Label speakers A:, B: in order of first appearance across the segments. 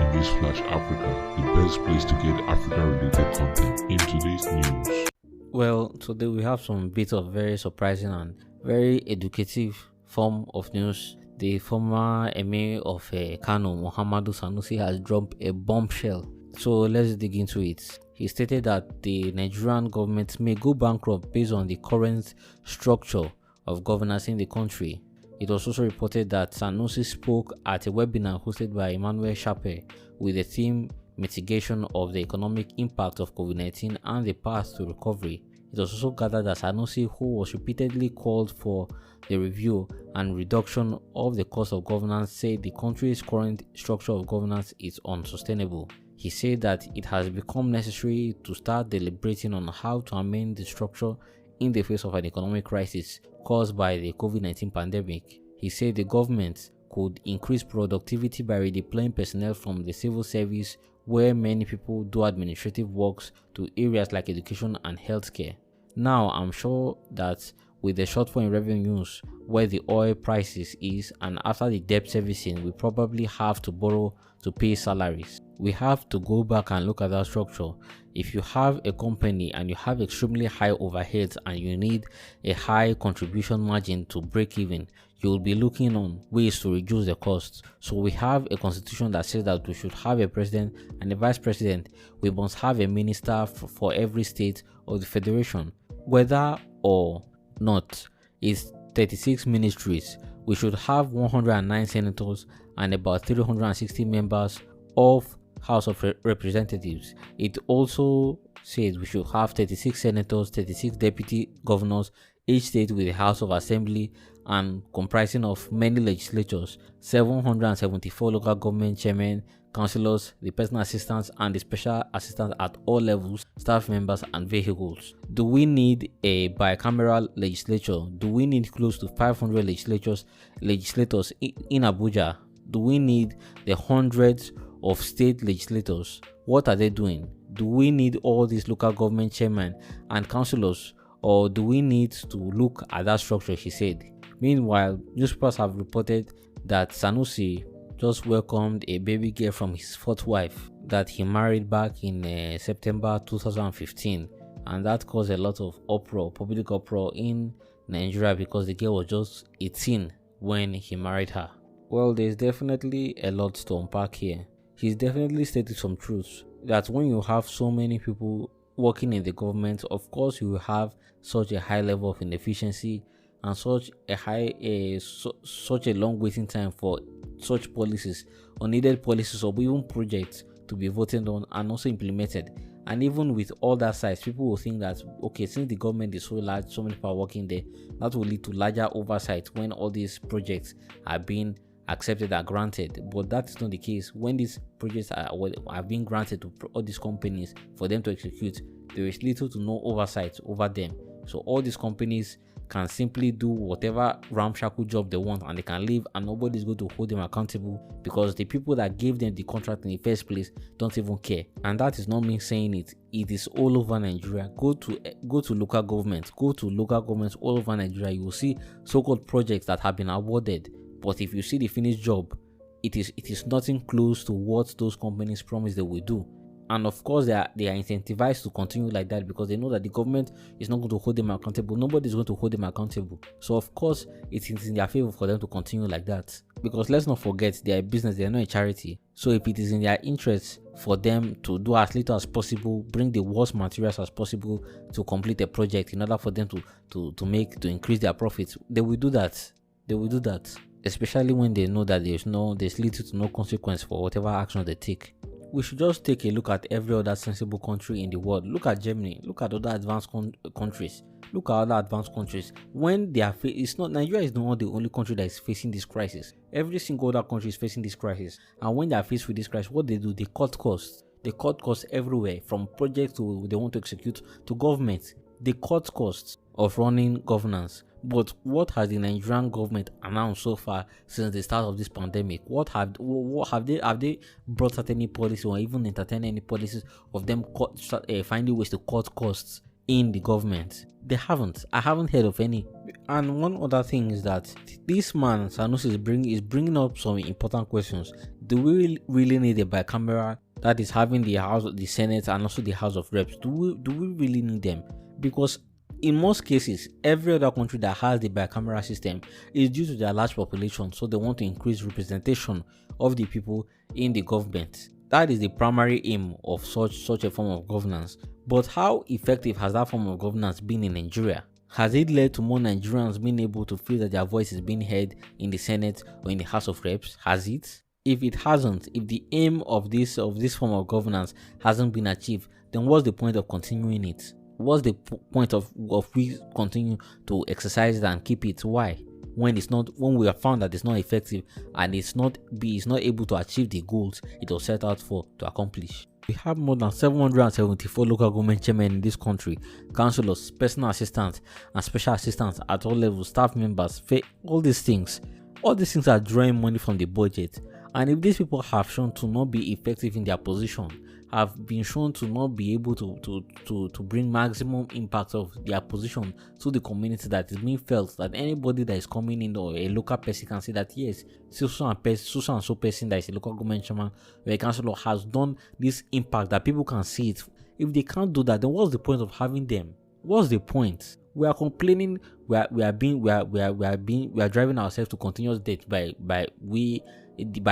A: Newsflash Africa, the best place to get Africa-related content in today's news.
B: Well, today we have some bit of very surprising and very educative form of news. The former emir of Kano, Muhammadu Sanusi, has dropped a bombshell. So let's dig into it. He stated that the Nigerian government may go bankrupt based on the current structure of governance in the country. It was also reported that Sanusi spoke at a webinar hosted by Emmanuel Chapel with the theme mitigation of the economic impact of COVID-19 and the path to recovery. It was also gathered that Sanusi, who was repeatedly called for the review and reduction of the cost of governance, said the country's current structure of governance is unsustainable. He said that it has become necessary to start deliberating on how to amend the structure in the face of an economic crisis caused by the COVID-19 pandemic. He said the government could increase productivity by redeploying personnel from the civil service, where many people do administrative works, to areas like education and healthcare. Now, I'm sure that with the shortfall in revenues, where the oil prices is, and after the debt servicing, we probably have to borrow to pay salaries. We have to go back and look at that structure. If you have a company and you have extremely high overheads and you need a high contribution margin to break even, you will be looking on ways to reduce the costs. So we have a constitution that says that we should have a president and a vice president. We must have a minister for every state of the federation. Whether or not it's 36 ministries, we should have 109 senators and about 360 members of House of Representatives. It also says we should have 36 senators, 36 deputy governors, each state with a House of Assembly and comprising of many legislatures, 774 local government chairmen, councillors, the personal assistants and the special assistants at all levels, staff members and vehicles. Do we need a bicameral legislature? Do we need close to 500 legislators in Abuja? Do we need the hundreds of state legislators? What are they doing? Do we need all these local government chairmen and councillors, or do we need to look at that structure? He said. Meanwhile, newspapers have reported that Sanusi just welcomed a baby girl from his fourth wife that he married back in September 2015, and that caused a lot of uproar, public uproar in Nigeria, because the girl was just 18 when he married her. Well, there's definitely a lot to unpack here. He's definitely stated some truths that when you have so many people working in the government, of course you will have such a high level of inefficiency and such a long waiting time for such policies, unneeded policies or even projects to be voted on and also implemented. And even with all that size, people will think that, okay, since the government is so large, so many people are working there, that will lead to larger oversight when all these projects are being accepted and granted. But that is not the case. When these projects are being granted to all these companies for them to execute, there is little to no oversight over them. So all these companies can simply do whatever ramshackle job they want and they can leave, and nobody's going to hold them accountable because the people that gave them the contract in the first place don't even care. And that is not me saying it. It is all over Nigeria. Go to local governments. Go to local governments all over Nigeria. You will see so-called projects that have been awarded. But if you see the finished job, it is nothing close to what those companies promise they will do. And of course, they are incentivized to continue like that because they know that the government is not going to hold them accountable. Nobody is going to hold them accountable. So of course, it is in their favor for them to continue like that. Because let's not forget, they are a business, they are not a charity. So if it is in their interest for them to do as little as possible, bring the worst materials as possible to complete a project in order for them to increase their profits, they will do that. They will do that. Especially when they know that there's little to no consequence for whatever action they take. We should just take a look at every other sensible country in the world. Look at Germany. Look at other advanced countries. Look at other advanced countries. When they are Nigeria is not the only country that is facing this crisis. Every single other country is facing this crisis. And when they are faced with this crisis, what they do, they cut costs. They cut costs everywhere, from projects they want to execute to government. They cut costs of running governance. But what has the Nigerian government announced so far since the start of this pandemic? Have they brought out any policy or even entertained any policies of them finding ways to cut costs in the government? They haven't. I haven't heard of any. And one other thing is that this man Sanusi is bringing up some important questions. do we really need a bicameral that is having the House, the Senate, and also the House of Reps? Do we really need them? Because in most cases, every other country that has the bicameral system is due to their large population, so they want to increase representation of the people in the government. That is the primary aim of such a form of governance. But how effective has that form of governance been in Nigeria? Has it led to more Nigerians being able to feel that their voice is being heard in the Senate or in the House of Reps? Has it? If it hasn't, if the aim of this form of governance hasn't been achieved, then what's the point of continuing it? What's the point of we continue to exercise it and keep it? Why? When we have found that it's not effective and it's not able to achieve the goals it was set out to accomplish. We have more than 774 local government chairmen in this country, councillors, personal assistants, and special assistants at all levels, staff members, all these things are drawing money from the budget. And if these people have shown to not be effective in their position, have been shown to not be able to bring maximum impact of their position to the community that is being felt, that anybody that is coming in or a local person can say that yes, so and so person that is a local government chairman or a councillor has done this impact, that people can see it. If they can't do that, then what's the point of having them? What's the point? We are complaining. We are driving ourselves to continuous debt by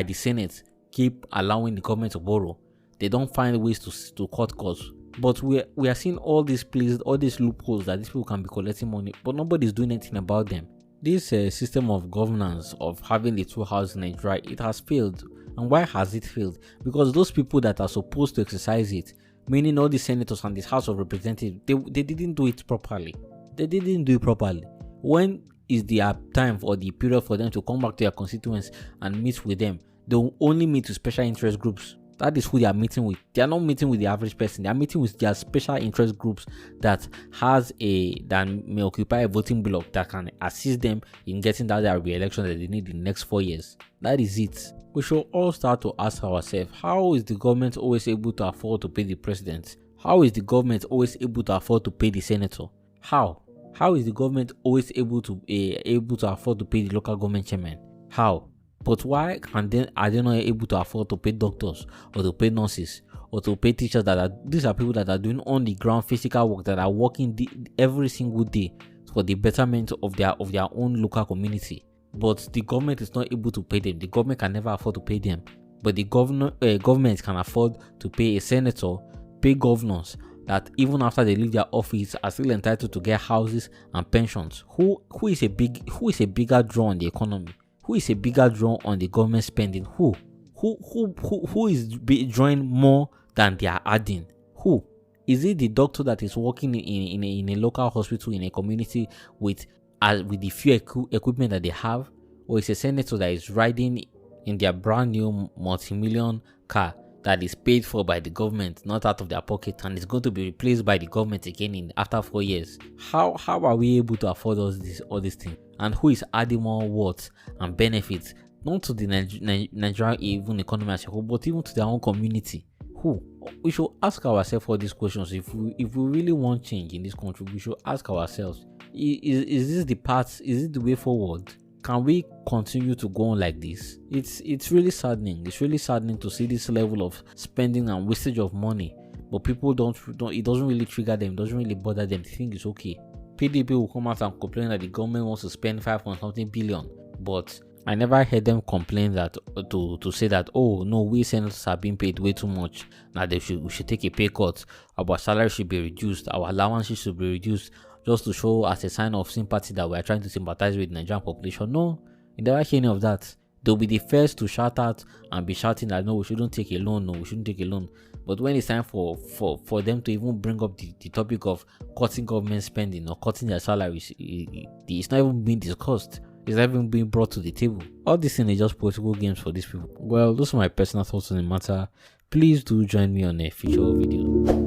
B: the Senate keep allowing the government to borrow. They don't find ways to cut costs. But we are seeing all these places, all these loopholes that these people can be collecting money, but nobody's doing anything about them. This system of governance of having the two houses in Nigeria, it has failed. And why has it failed? Because those people that are supposed to exercise it, meaning all the senators and this House of Representatives, they didn't do it properly. When is the time or the period for them to come back to their constituents and meet with them? They will only meet with special interest groups. That is who they are meeting with. They are not meeting with the average person. They are meeting with their special interest groups that may occupy a voting block that can assist them in getting that their re-election that they need in the next 4 years. That is it. We should all start to ask ourselves, how is the government always able to afford to pay the president? How is the government always able to afford to pay the senator? How is the government always able to afford to pay the local government chairman? How? But why are they not able to afford to pay doctors or to pay nurses or to pay teachers? These are people that are doing on the ground physical work, that are working every single day for the betterment of their own local community. But the government is not able to pay them. The government can never afford to pay them. But the government can afford to pay a senator, pay governors that even after they leave their office are still entitled to get houses and pensions. Who is a bigger draw on the economy? Who is a bigger draw on the government spending? Who is drawing more than they are adding? Who? Is it the doctor that is working in a local hospital in a community with the few equipment that they have? Or is a senator that is riding in their brand new multi-million car that is paid for by the government, not out of their pocket, and is going to be replaced by the government again after 4 years? How are we able to afford all these things? And who is adding more worth and benefits, not to the Nigerian even economy as a whole, but even to their own community? Who? We should ask ourselves all these questions. If we really want change in this country, we should ask ourselves: is this the path? Is it the way forward? Can we continue to go on like this? It's really saddening. It's really saddening to see this level of spending and wastage of money. But people don't. It doesn't really trigger them. It doesn't really bother them. They think it's okay. PDP will come out and complain that the government wants to spend 5.something billion, but I never heard them complain that to say that, oh no, we senators are being paid way too much. Now we should take a pay cut. Our salary should be reduced. Our allowances should be reduced, just to show as a sign of sympathy that we are trying to sympathize with the Nigerian population. No, you never hear any of that. They'll be the first to shout out and be shouting that no, we shouldn't take a loan. No, we shouldn't take a loan. But when it's time for them to even bring up the topic of cutting government spending or cutting their salaries, it's not even being discussed. It's not even being brought to the table. All these things are just political games for these people. Well, those are my personal thoughts on the matter. Please do join me on a future video.